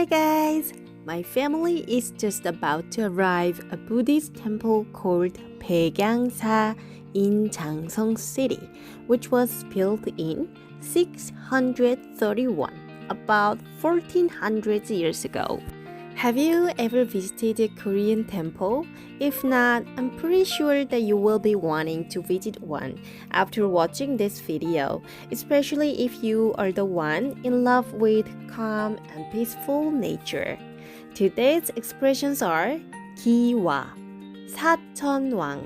Hi guys! My family is just about to arrive at a Buddhist temple called Bek-yang-sa in Jang-seong city, which was built in 631, about 1400 years ago. Have you ever visited a Korean temple? If not, I'm pretty sure that you will be wanting to visit one after watching this video, especially if you are the one in love with calm and peaceful nature. Today's expressions are 기와, 사천왕,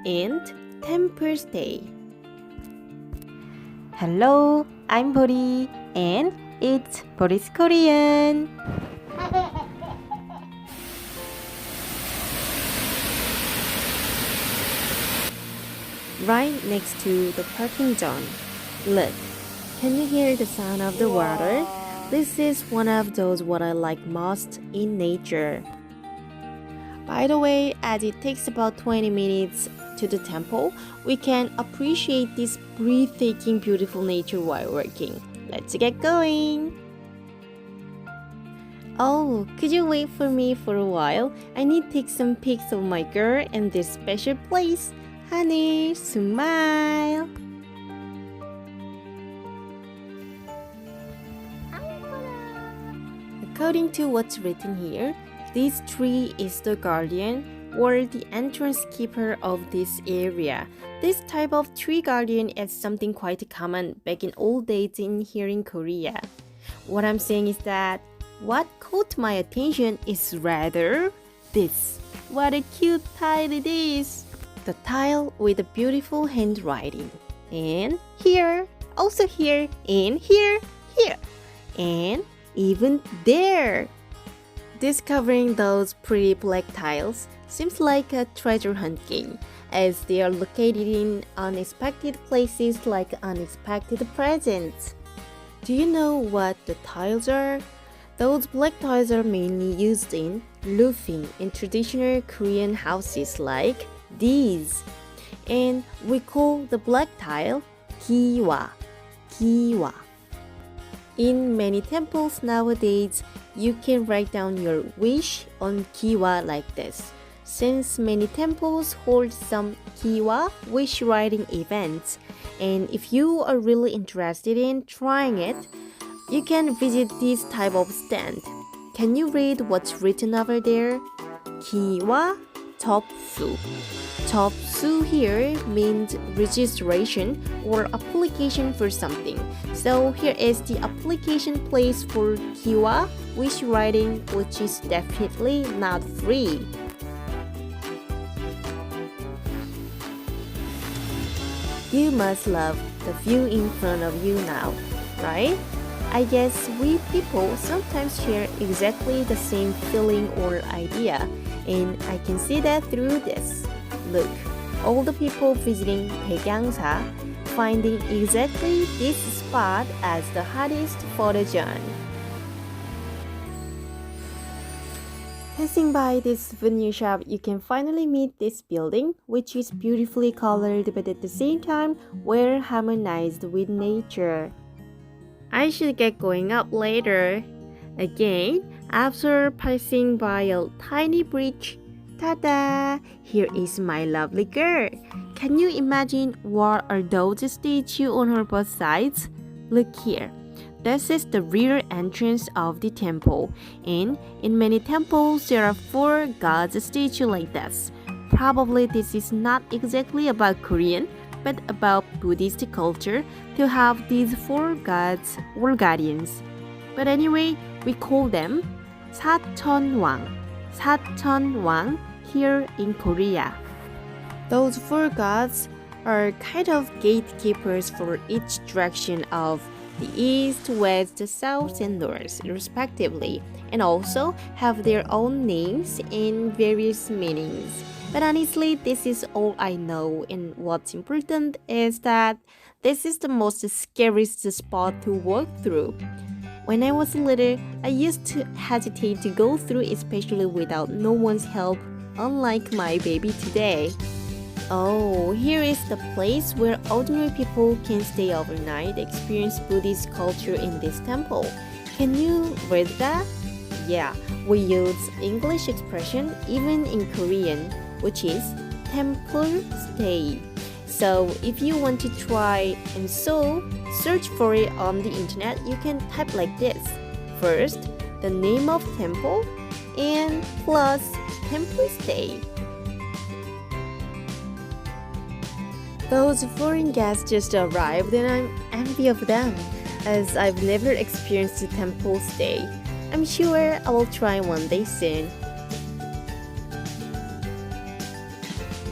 and 템플스테이. Hello, I'm Boli, and it's Boli's Korean. Right next to the parking zone. Look, can you hear the sound of the water? This is one of those what I like most in nature. By the way, as it takes about 20 minutes to the temple, we can appreciate this breathtaking beautiful nature while working. Let's get going! Oh, could you wait for me for a while? I need to take some pics of my girl and this special place. Honey, smile! According to what's written here, this tree is the guardian or the entrance keeper of this area. This type of tree guardian is something quite common back in old days in here in Korea. What I'm saying is that what caught my attention is rather this. What a cute tile it is! The tile with a beautiful handwriting. And here, also here, and here, and even there. Discovering those pretty black tiles seems like a treasure hunt game, as they are located in unexpected places like unexpected presents. Do you know what the tiles are? Those black tiles are mainly used in roofing in traditional Korean houses like these, and we call the black tile 기와. In many temples nowadays, you can write down your wish on 기와 like this. Since many temples hold some 기와 wish writing events, and if you are really interested in trying it, you can visit this type of stand. Can you read what's written over there? 기와 접수. 접수 here means registration or application for something. So here is the application place for 기와 wish writing, which is definitely not free. You must love the view in front of you now, right? I guess we people sometimes share exactly the same feeling or idea, and I can see that through this. Look, all the people visiting Bek-yang-sa finding exactly this spot as the hottest photo zone. Passing by this souvenir shop, you can finally meet this building, which is beautifully colored but at the same time well harmonized with nature. I should get going up later. Again, after passing by a tiny bridge, ta-da! Here is my lovely girl. Can you imagine what are those statues on her both sides? Look here. This is the rear entrance of the temple, and in many temples there are 4 gods statues like this. Probably this is not exactly about Korean, but about Buddhist culture to have these 4 gods or guardians. But anyway, we call them 사천왕 here in Korea. Those 4 gods are kind of gatekeepers for each direction of the east, west, south, and north, respectively, and also have their own names and various meanings. But honestly, this is all I know, and what's important is that this is the most scariest spot to walk through. When I was little, I used to hesitate to go through, especially without no one's help, unlike my baby today. Oh, here is the place where ordinary people can stay overnight, experience Buddhist culture in this temple. Can you read that? yeah, we use English expression even in Korean, which is 템플스테이. So if you want to try and so search for it on the internet, you can type like this. First, the name of temple and plus 템플스테이. Those foreign guests just arrived and I'm envy of them, as I've never experienced a temple stay. I'm sure I will try one day soon.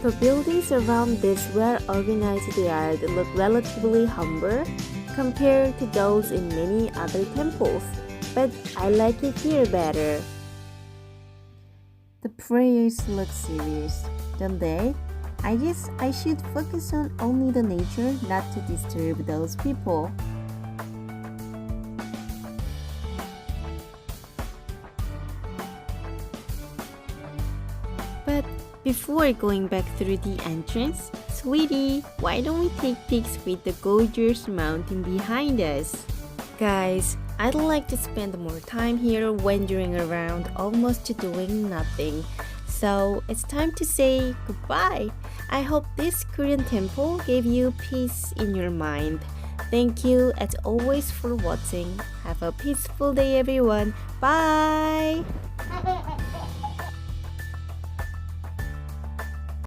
The buildings around this well-organized yard look relatively humble compared to those in many other temples, but I like it here better. The prayers look serious, don't they? I guess I should focus on only the nature, not to disturb those people. But before going back through the entrance, sweetie, why don't we take pics with the gorgeous mountain behind us? Guys, I'd like to spend more time here wandering around almost doing nothing. So it's time to say goodbye. I hope this Korean temple gave you peace in your mind. Thank you as always for watching. Have a peaceful day everyone. Bye!